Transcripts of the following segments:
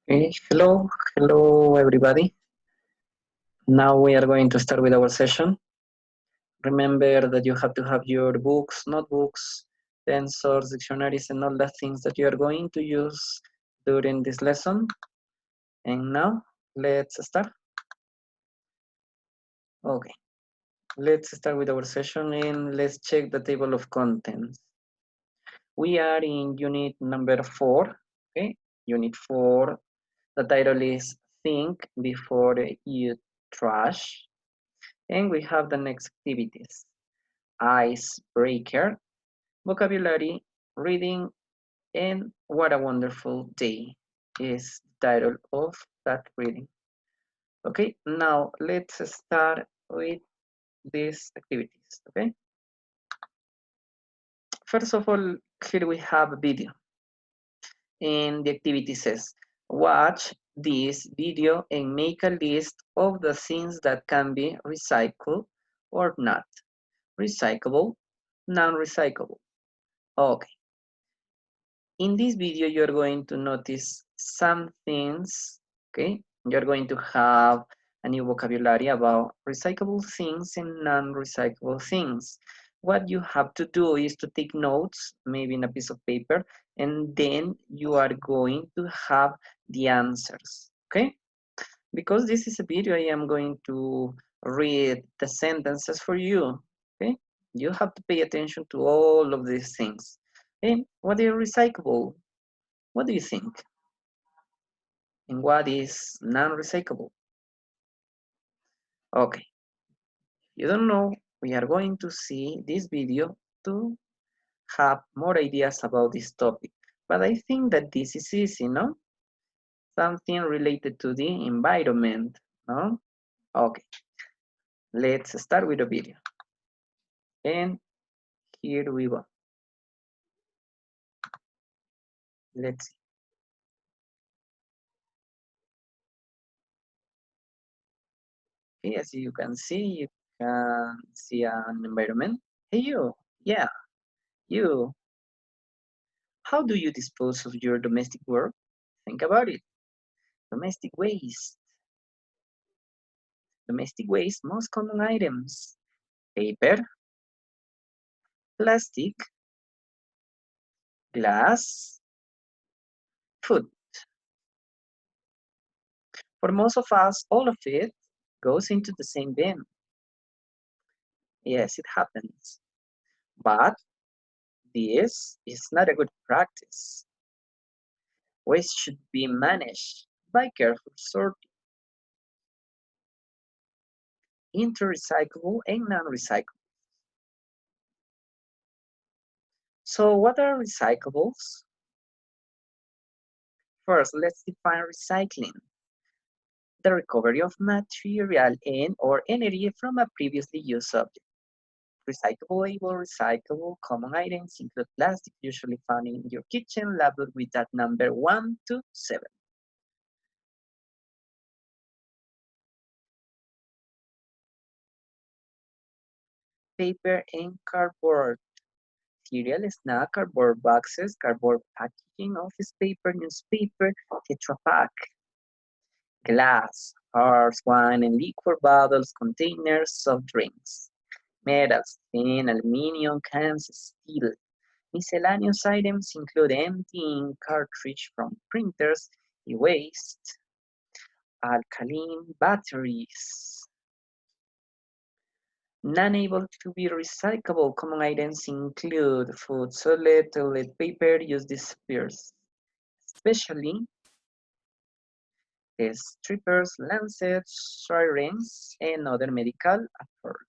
Okay, hello everybody. Now we are going to start with our session. Remember that you have to have your books, notebooks, pencils, dictionaries, and all the things that you are going to use during this lesson. And now let's start. Okay, let's start with our session and let's check the table of contents. We are in unit number 4. Okay, unit 4. The title is Think Before You Trash. And we have the next activities: icebreaker, vocabulary, reading, and what a wonderful day is the title of that reading. Okay, now let's start with these activities. Okay, first of all, here we have a video, and the activity says, watch this video and make a list of the things that can be recycled or not. Recyclable, non-recyclable. Okay. In this video, you're going to notice some things, okay? You're going to have a new vocabulary about recyclable things and non-recyclable things. What you have to do is to take notes, maybe in a piece of paper, and then you are going to have the answers, okay? Because this is a video, I am going to read the sentences for you, okay? You have to pay attention to all of these things. Okay? What is recyclable? What do you think? And what is non-recyclable? Okay, you don't know, we are going to see this video to have more ideas about this topic. But I think that this is easy, no? Something related to the environment, no? Okay, let's start with the video. And here we go. Let's see. Okay, as you can see an environment. Hey you, yeah, you. How do you dispose of your domestic work? Think about it. Domestic waste. Domestic waste, most common items: paper, plastic, glass, food. For most of us, all of it goes into the same bin. Yes, it happens. But this is not a good practice. Waste should be managed by careful sorting into recyclable and non-recyclable. So what are recyclables? First, let's define recycling: the recovery of material and or energy from a previously used object. Recyclable common items include plastic, usually found in your kitchen, labeled with that number 1 to 7. Paper and cardboard. Cereal, snack, cardboard boxes, cardboard packaging, office paper, newspaper, Tetra Pak. Glass, jars, wine and liquor bottles, containers, soft drinks. Metals, tin, aluminum, cans, steel. Miscellaneous items include empty ink cartridge from printers, e-waste, alkaline batteries. Non-able to be recyclable common items include food, solid, toilet paper, used disappears, especially strippers, lancets, sirens, and other medical apparatus.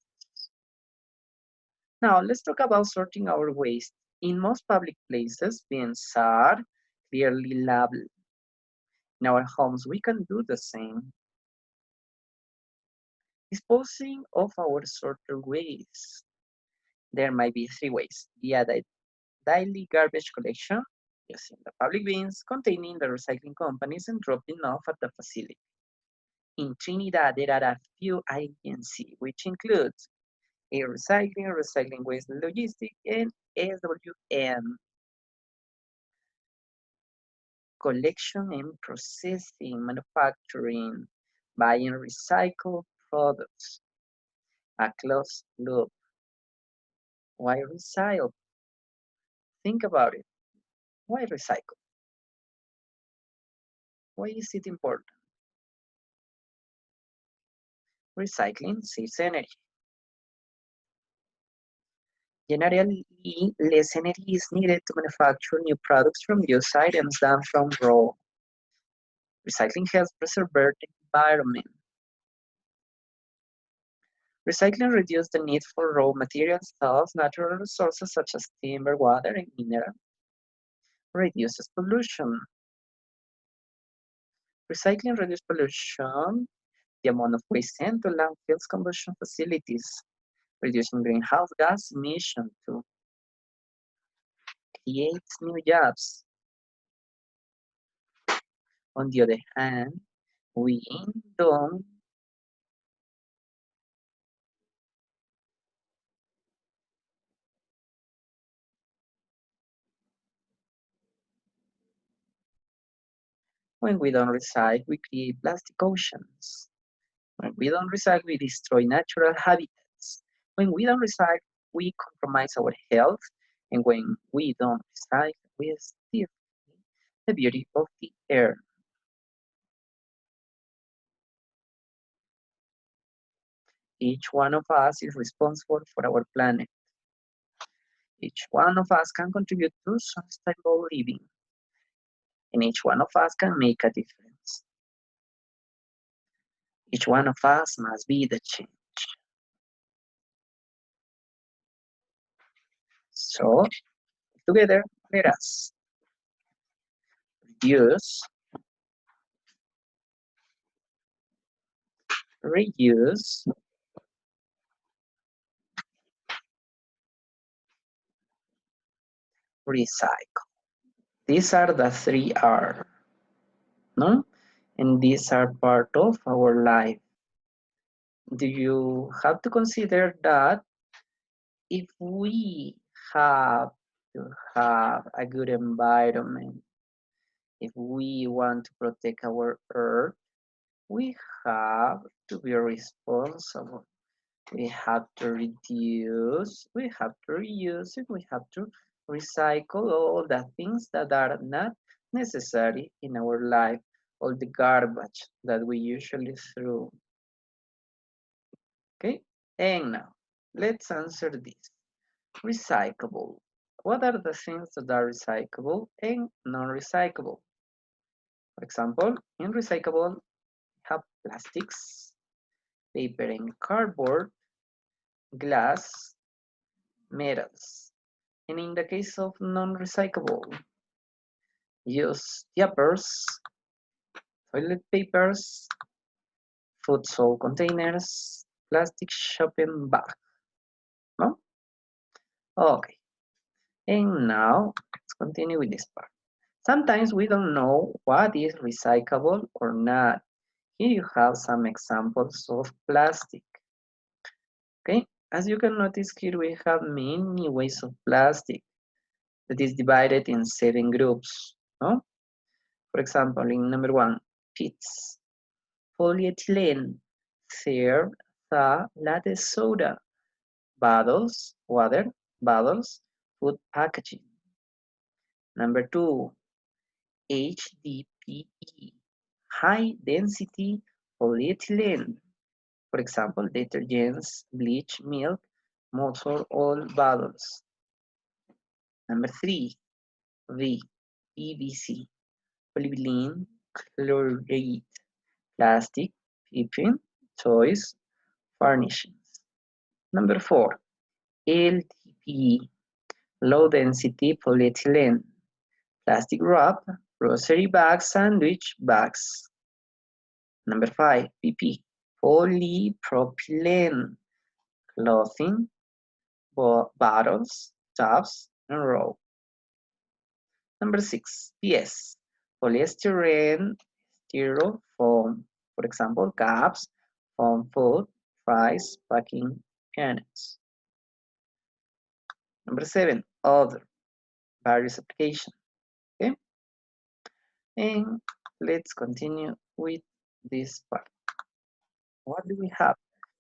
Now, let's talk about sorting our waste. In most public places, bins are clearly labeled. In our homes, we can do the same. Disposing of our sorted waste. There might be 3 ways: via the daily garbage collection, using the public bins containing the recycling companies and dropping off at the facility. In Trinidad, there are a few agencies, which includes Air Recycling, Recycling Waste Logistics, and SWM. collection and processing, manufacturing, buying recycled products, a closed loop. Why recycle? Think about it. Why recycle? Why is it important? Recycling saves energy. Generally, less energy is needed to manufacture new products from used items than from raw. Recycling helps preserve the environment. Recycling reduces the need for raw materials, thus natural resources such as timber, water, and mineral. Reduces pollution. Recycling reduces pollution, the amount of waste sent to landfills, combustion facilities, reducing greenhouse gas emission to creates new jobs. On the other hand, we don't when we don't recycle, we create plastic oceans. When we don't recycle, we destroy natural habitats. When we don't recycle, we compromise our health. And when we don't recycle, we steal the beauty of the earth. Each one of us is responsible for our planet. Each one of us can contribute to sustainable living. And each one of us can make a difference. Each one of us must be the change. So, together, let us reduce, reuse, recycle. These are the 3 R, no? And these are part of our life. Do you have to consider that if we have to have a good environment, if we want to protect our earth, we have to be responsible. We have to reduce, we have to reuse it, we have to recycle all the things that are not necessary in our life, all the garbage that we usually throw. Okay, and now let's answer this. Recyclable. What are the things that are recyclable and non-recyclable? For example, in recyclable, we have plastics, paper and cardboard, glass, metals. And in the case of non-recyclable, use diapers, toilet papers, food sold containers, plastic shopping bag. No? Okay. And now let's continue with this part. Sometimes we don't know what is recyclable or not. Here you have some examples of plastic. Okay, as you can notice here we have many ways of plastic that is divided in 7 groups. No? For example, in number 1, PETs, polyethylene, third, lattice soda, bottles, water, bottles, food packaging. Number 2, HDPE, high density polyethylene. For example, detergents, bleach, milk, motor oil bottles. Number 3, PVC, polyvinyl chloride, plastic, piping, toys, furnishings. Number 4, LDPE, low density polyethylene, plastic wrap, grocery bags, sandwich bags. Number 5, PP, polypropylene, clothing, bottles, tubs, and rope. Number 6, PS, polystyrene, styrofoam, for example, cups, foam food, fries, packing units. Number 7, other, various applications. Okay? And let's continue with this part. What do we have?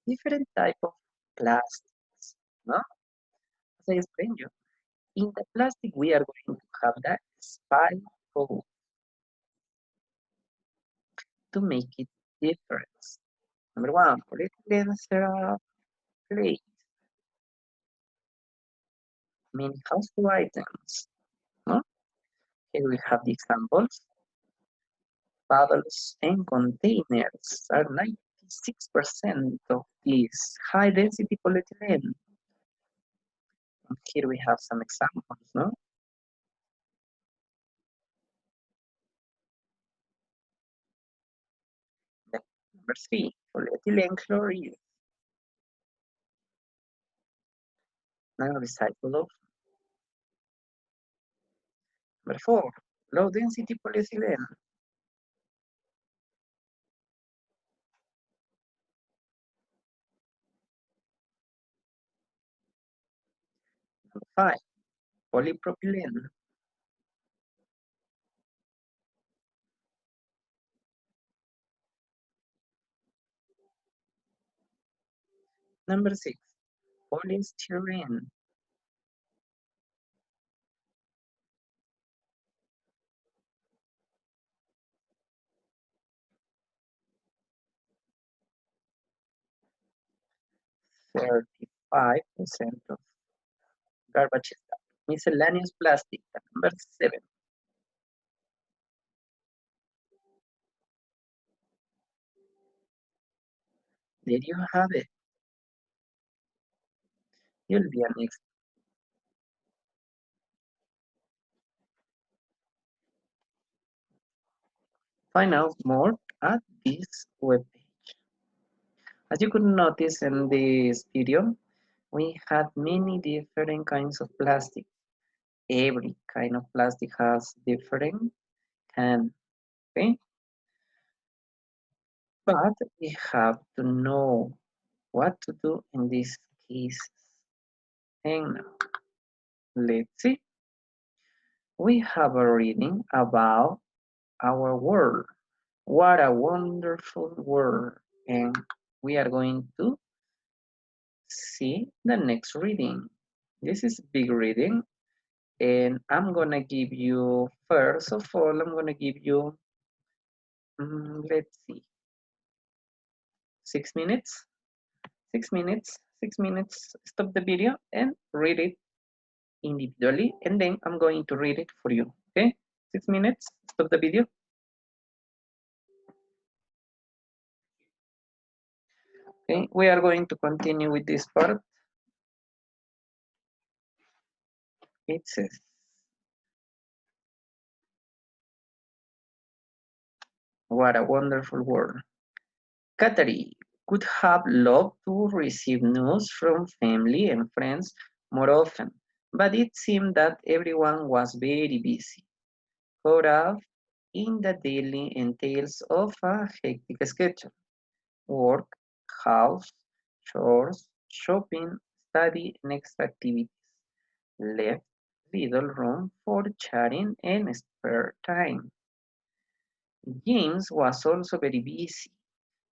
Different type of plastics, no? As I explained you, in the plastic we are going to have the spike hole to make it different. Number one, polyethylene syrup plate, many household items, no? Here we have the examples. Bottles and containers are 96% of this high density polyethylene. And here we have some examples, no? Number three, polyethylene chloride, non-recyclable. Number four, low density polyethylene. Number five, polypropylene. Number six, polystyrene. Thirty-five percent of garbage is that. Miscellaneous plastic. Number seven. There you have it. You'll be an expert. Find out more at this webpage. As you could notice in this video, we had many different kinds of plastic. Every kind of plastic has different kind, okay? But we have to know what to do in these cases. And now, let's see. We have a reading about our world. What a wonderful world. And we are going to see the next reading. This is big reading. And I'm gonna give you, first of all, I'm gonna give you, let's see, 6 minutes, 6 minutes, 6 minutes, stop the video and read it individually, and then I'm going to read it for you, okay? 6 minutes, stop the video. Okay, we are going to continue with this part. It says, what a wonderful world. Katari could have loved to receive news from family and friends more often, but it seemed that everyone was very busy, caught up in the daily entails of a hectic schedule. Work, house, chores, shopping, study, and extra activities left little room for chatting and spare time. James was also very busy.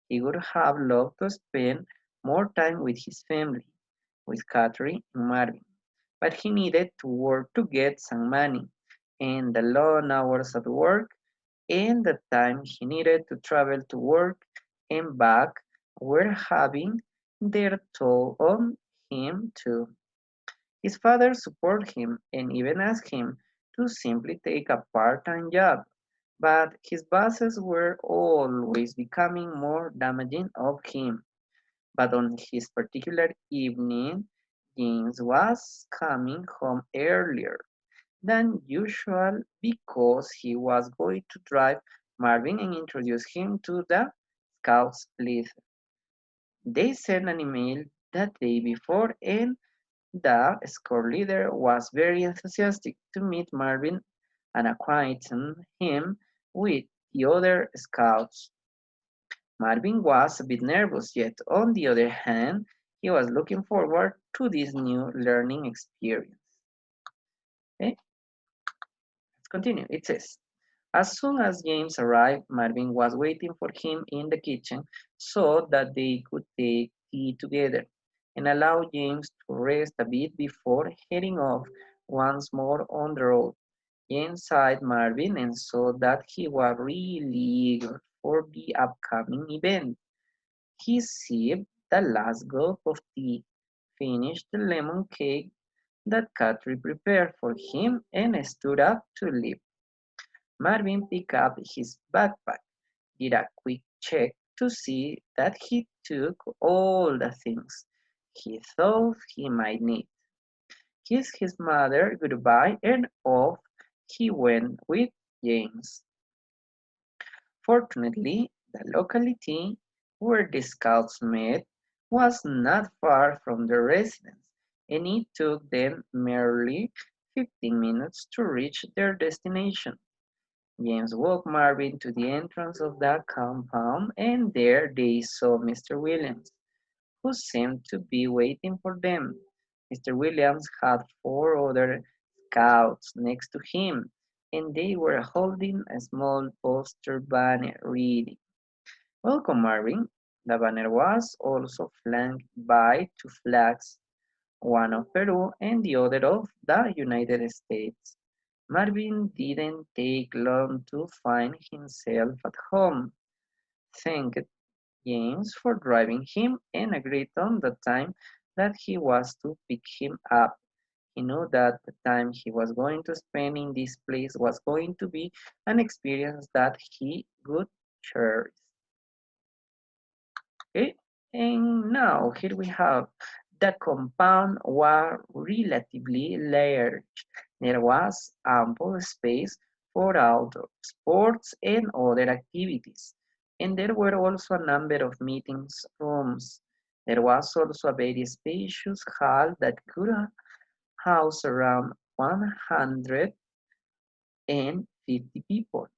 He would have loved to spend more time with his family, with Catherine and Marvin, but he needed to work to get some money, and the long hours at work and the time he needed to travel to work and back were having their toll on him too. His father supported him and even asked him to simply take a part-time job, but his bosses were always becoming more demanding of him. But on his particular evening, James was coming home earlier than usual because he was going to drive Marvin and introduce him to the Scouts leader. They sent an email that day before, and the Scout leader was very enthusiastic to meet Marvin and acquaint him with the other Scouts. Marvin was a bit nervous, yet on the other hand, he was looking forward to this new learning experience. Okay, let's continue. It says, As soon as James arrived, Marvin was waiting for him in the kitchen so that they could take tea together and allow James to rest a bit before heading off once more on the road. James sighed Marvin and saw that he was really eager for the upcoming event. He sipped the last gulp of tea, finished the lemon cake that Catherine prepared for him, and stood up to leave. Marvin picked up his backpack, did a quick check to see that he took all the things he thought he might need, kissed his mother goodbye, and off he went with James. Fortunately, the locality where the scouts met was not far from their residence, and it took them merely 15 minutes to reach their destination. James walked Marvin to the entrance of the compound, and there they saw Mr. Williams, who seemed to be waiting for them. Mr. Williams had four other scouts next to him, and they were holding a small poster banner reading, "Welcome, Marvin." The banner was also flanked by two flags, one of Peru and the other of the United States. Marvin didn't take long to find himself at home, thanked James for driving him, and agreed on the time that he was to pick him up. He knew that the time he was going to spend in this place was going to be an experience that he would cherish. Okay, and now here we have the compound was relatively large. There was ample space for outdoor sports and other activities, and there were also a number of meetings rooms. There was also a very spacious hall that could house around 150 people.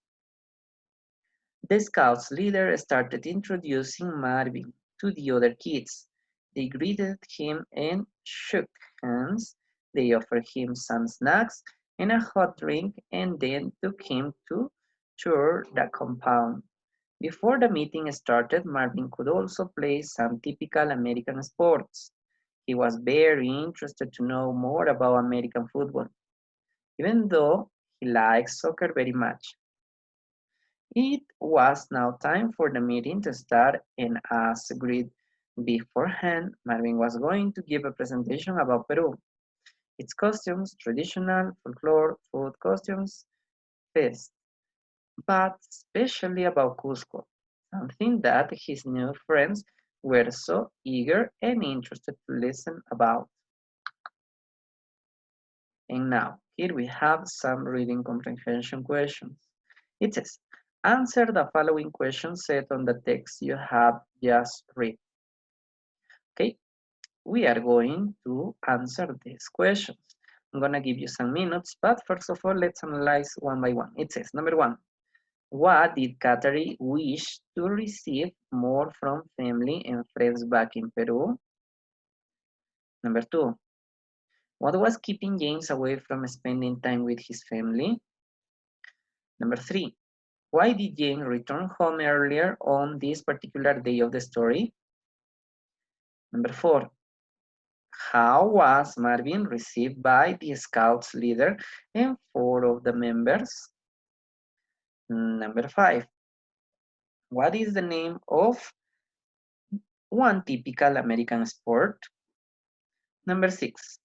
The Scouts leader started introducing Marvin to the other kids. They greeted him and shook hands. They offered him some snacks and a hot drink and then took him to tour the compound. Before the meeting started, Marvin could also play some typical American sports. He was very interested to know more about American football, even though he likes soccer very much. It was now time for the meeting to start, and as agreed beforehand, Marvin was going to give a presentation about Peru, its costumes, traditional, folklore, food, costumes, fest, but especially about Cusco, something that his new friends were so eager and interested to listen about. And now, here we have some reading comprehension questions. It says, answer the following questions set on the text you have just read. Okay, we are going to answer these questions. I'm gonna give you some minutes, but first of all, let's analyze one by one. It says, number one, what did Katari wish to receive more from family and friends back in Peru? Number two, what was keeping James away from spending time with his family? Number three, why did James return home earlier on this particular day of the story? Number four, how was Marvin received by the Scouts leader and four of the members? Number five, what is the name of one typical American sport? Number six,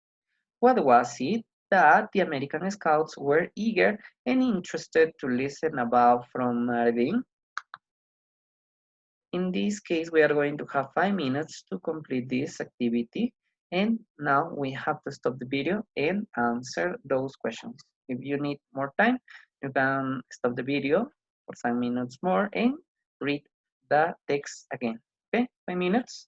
what was it that the American Scouts were eager and interested to listen about from Marvin? In this case, we are going to have 5 minutes to complete this activity. And now we have to stop the video and answer those questions. If you need more time, you can stop the video for 5 minutes more and read the text again. Okay, 5 minutes.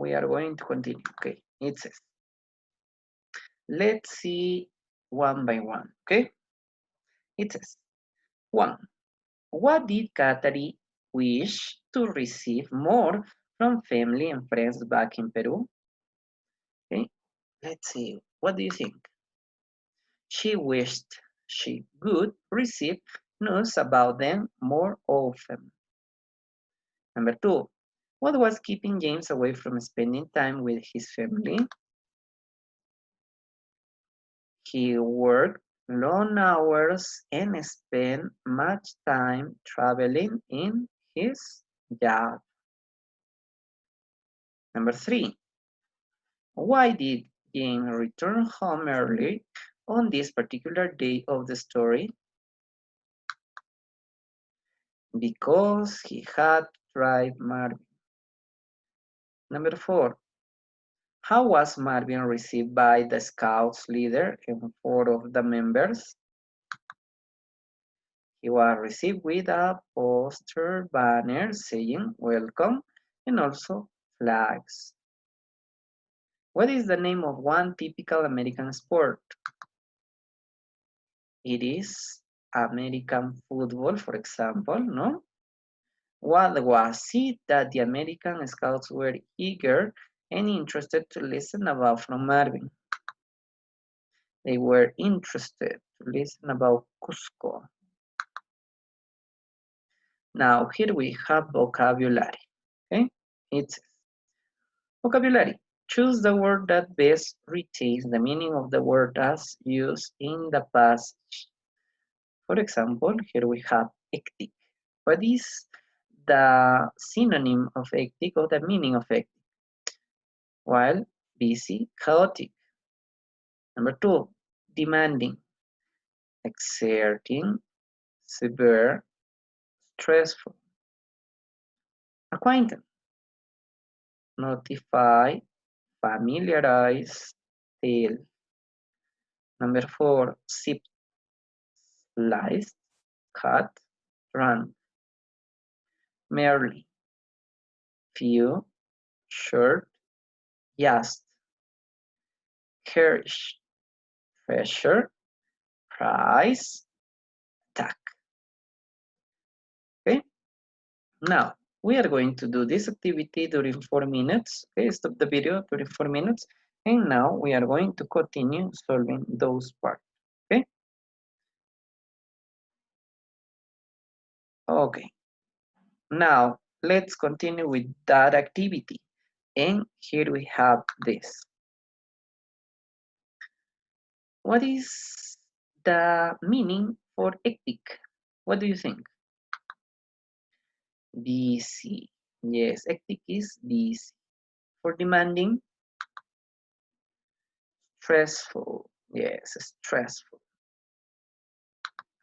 we are going to continue. Okay, it says, let's see one by one. Okay, it says, 1. What did Katari wish to receive more from family and friends back in Peru? Okay, let's see. What do you think? She wished she would receive news about them more often. Number 2. What was keeping James away from spending time with his family? He worked long hours and spent much time traveling in his job. Number 3. Why did James return home early on this particular day of the story? Because he had to drive Marvin. Number 4. How was Marvin received by the Scouts leader and 4 of the members? He was received with a poster banner saying welcome and also flags. What is the name of one typical American sport? It is American football, for example, no? What was it that the American Scouts were eager and interested to listen about from Marvin? They were interested to listen about Cusco. Now here we have vocabulary. Okay, it's vocabulary. Choose the word that best retains the meaning of the word as used in the passage. For example, here we have hectic. What is the synonym of hectic or the meaning of hectic? While busy, chaotic. Number 2, demanding, exerting, severe, stressful. Acquaintance, notify, familiarize, tell. Number 4, zip, slice, cut, run. Merely, few, short, just. Cherish, treasure, price, attack. Okay, now we are going to do this activity during 4 minutes. Okay, stop the video during 4 minutes. And now we are going to continue solving those parts. Okay. Okay. Now let's continue with that activity. And here we have this. What is the meaning for hectic? What do you think? Busy. Yes, hectic is busy. For demanding, stressful. Yes, stressful.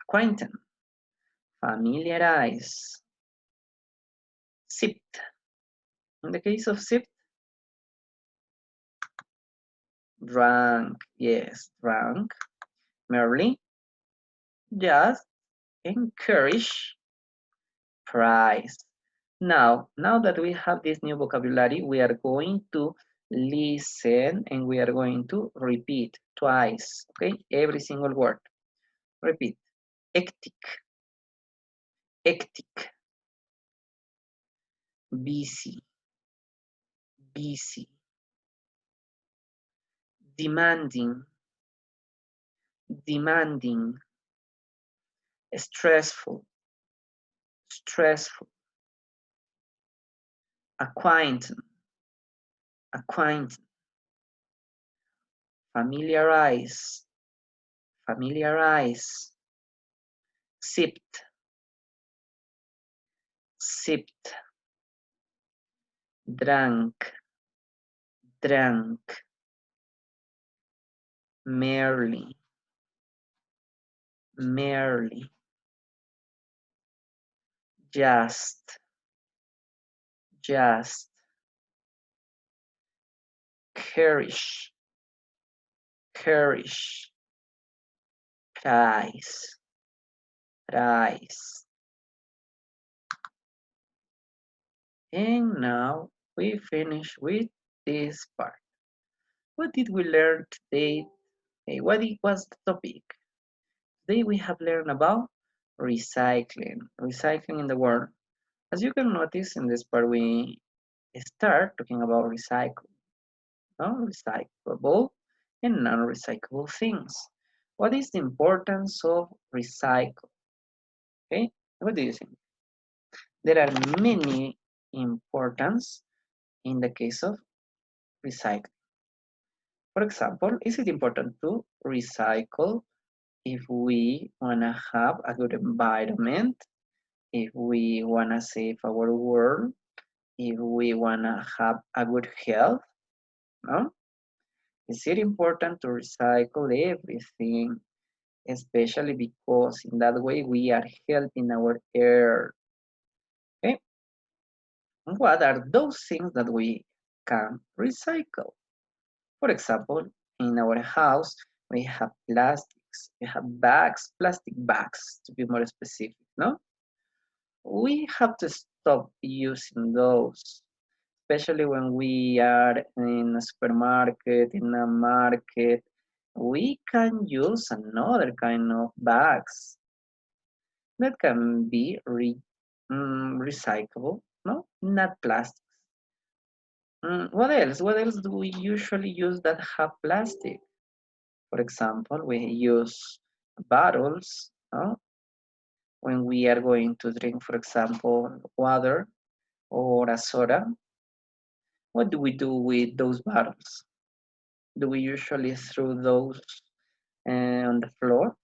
Acquaintance, familiarize. Sipped. In the case of sipped, drank. Yes, drank. Merely, just, encourage, price. Now that we have this new vocabulary, we are going to listen and we are going to repeat twice, okay? Every single word. Repeat. Hectic, hectic. Busy, busy. Demanding, demanding. Stressful, stressful. Acquaintance, acquaintance. Familiarize, familiarize. Sipped, sipped. Drank, drank. Merely, merely. Just, just. Cherish, cherish. Price, price. And now we finish with this part. What did we learn today? Okay, what was the topic? Today we have learned about recycling. Recycling in the world. As you can notice in this part, we start talking about recycle, non-recyclable and non-recyclable things. What is the importance of recycle? Okay, what do you think? There are many importance in the case of recycling. For example, is it important to recycle if we want to have a good environment, if we want to save our world, if we want to have a good health? No? Is it important to recycle everything, especially because in that way we are helping our earth? Okay? What are those things that we can recycle? For example, in our house, we have plastics, we have bags, plastic bags to be more specific, no? We have to stop using those, especially when we are in a supermarket, in a market. We can use another kind of bags that can be recyclable, no? Not plastic. What else? What else do we usually use that have plastic? For example, we use bottles, no? When we are going to drink, for example, water or a soda. What do we do with those bottles? Do we usually throw those on the floor?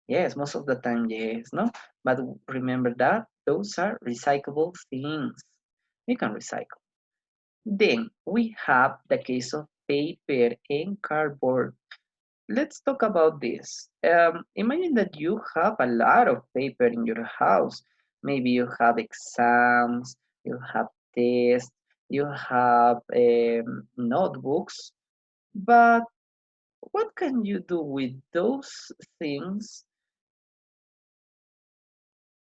Yes, most of the time, yes, no? But remember that those are recyclable things. We can recycle. Then we have the case of paper and cardboard. Let's talk about this. Imagine that you have a lot of paper in your house. Maybe you have exams, you have tests, you have notebooks, but what can you do with those things?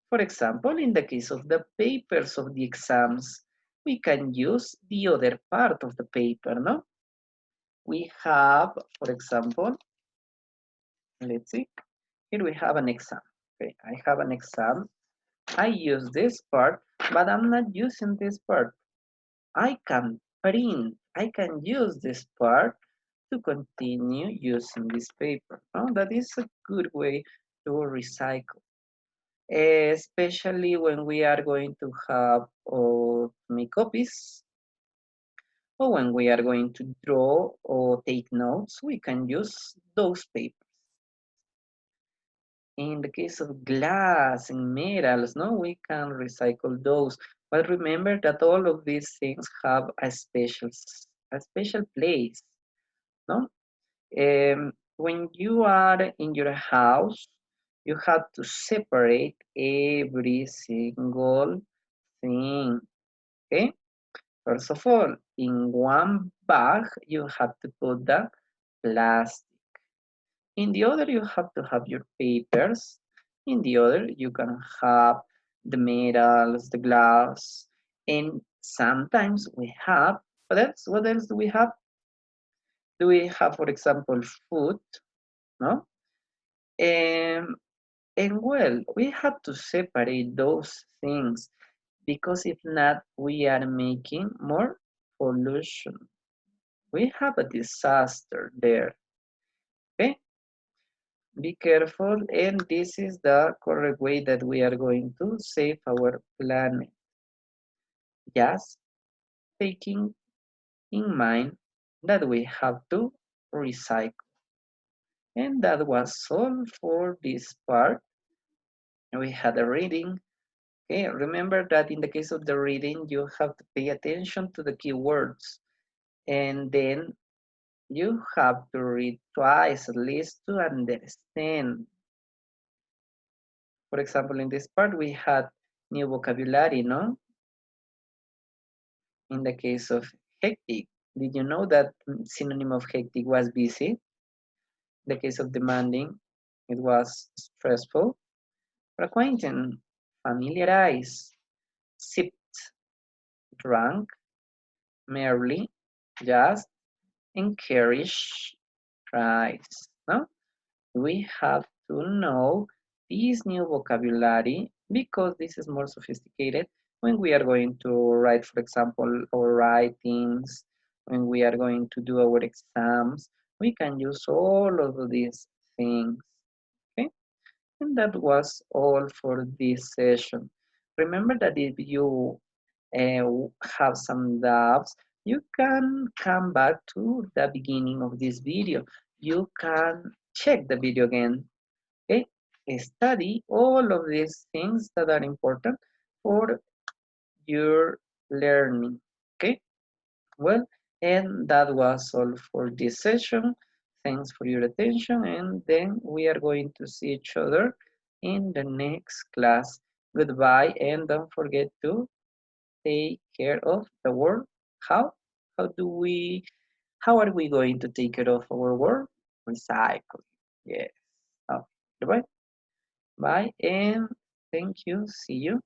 For example, in the case of the papers of the exams, we can use the other part of the paper, no? We have, for example, let's see, here we have an exam. Okay, I have an exam. I use this part, but I'm not using this part. I can print, I can use this part to continue using this paper. No? That is a good way to recycle, especially when we are going to have or make copies, or when we are going to draw or take notes, we can use those papers. In the case of glass and metals, no, we can recycle those. But remember that all of these things have a special place, no? When you are in your house, you have to separate every single thing, okay? First of all, in one bag, you have to put the plastic. In the other, you have to have your papers. In the other, you can have the metals, the glass, and sometimes we have, what else do we have? Do we have, for example, food, no? Um, and well, we have to separate those things because if not, we are making more pollution. We have a disaster there, okay? Be careful, and this is the correct way that we are going to save our planet. Just taking in mind that we have to recycle. And that was all for this part. We had a reading. Okay, remember that in the case of the reading, you have to pay attention to the keywords. And then you have to read twice at least to understand. For example, in this part, we had new vocabulary, no? In the case of hectic, did you know that synonym of hectic was busy? In the case of demanding, it was stressful. Frequenting, familiarize, sipped, drunk, merely just encourage tries. No? We have to know this new vocabulary because this is more sophisticated when we are going to write, for example, our writings, when we are going to do our exams. We can use all of these things. Okay? And that was all for this session. Remember that if you have some doubts, you can come back to the beginning of this video. You can check the video again. Okay? Study all of these things that are important for your learning. Okay? Well, and that was all for this session. Thanks for your attention, and then we are going to see each other in the next class. Goodbye, and don't forget to take care of the world. How? How do we, how are we going to take care of our world? Recycle. Yes. Okay. Goodbye. Bye, and thank you. See you.